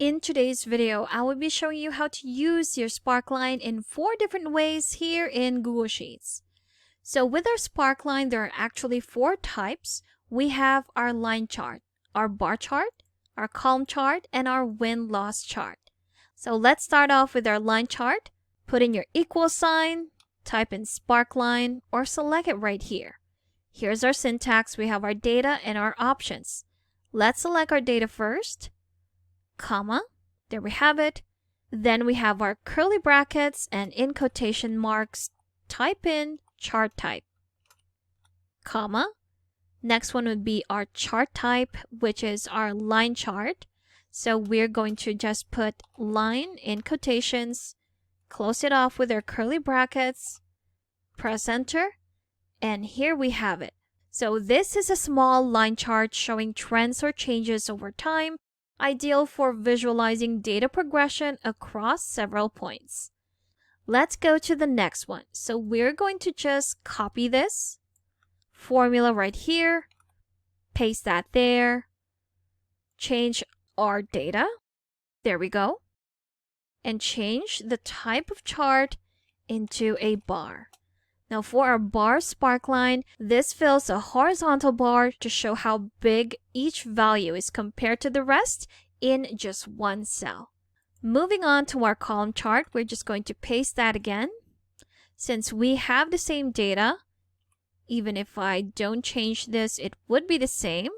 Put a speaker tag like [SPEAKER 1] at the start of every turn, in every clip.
[SPEAKER 1] In today's video, I will be showing you how to use your Sparkline in 4 different ways here in Google Sheets. So with our Sparkline, there are actually 4 types. We have our line chart, our bar chart, our column chart, and our win-loss chart. So let's start off with our line chart. Put in your equal sign, type in Sparkline, or select it right here. Here's our syntax. We have our data and our options. Let's select our data first, comma, there we have it. Then we have our curly brackets, and in quotation marks, type in chart type, comma. Next one would be our chart type, which is our line chart. So we're going to just put line in quotations, close it off with our curly brackets, press enter, and here we have it. So this is a small line chart showing trends or changes over time, ideal for visualizing data progression across several points. Let's go to the next one. So we're going to just copy this formula right here, paste that there, change our data, there we go, and change the type of chart into a bar. Now for our bar Sparkline, this fills a horizontal bar to show how big each value is compared to the rest in just one cell. Moving on to our column chart, we're just going to paste that again. Since we have the same data, even if I don't change this, it would be the same.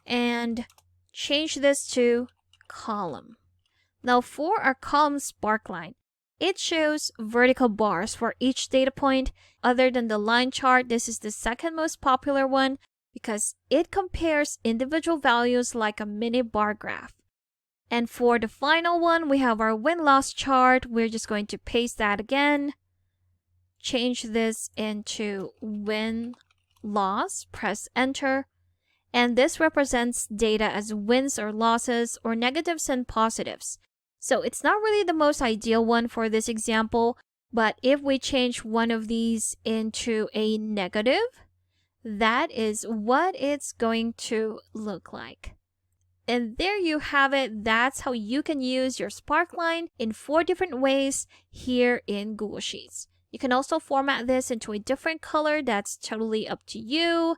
[SPEAKER 1] And change this to column. Now for our column Sparkline, it shows vertical bars for each data point. Other than the line chart, this is the second most popular one because it compares individual values like a mini bar graph. And for the final one, we have our win-loss chart. We're just going to paste that again. Change this into win-loss, press enter. And this represents data as wins or losses or negatives and positives. So it's not really the most ideal one for this example, but if we change one of these into a negative, that is what it's going to look like. And there you have it. That's how you can use your Sparkline in 4 different ways here in Google Sheets. You can also format this into a different color. That's totally up to you.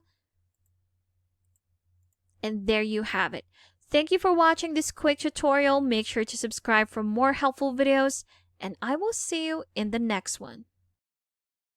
[SPEAKER 1] And there you have it. Thank you for watching this quick tutorial. Make sure to subscribe for more helpful videos, and I will see you in the next one.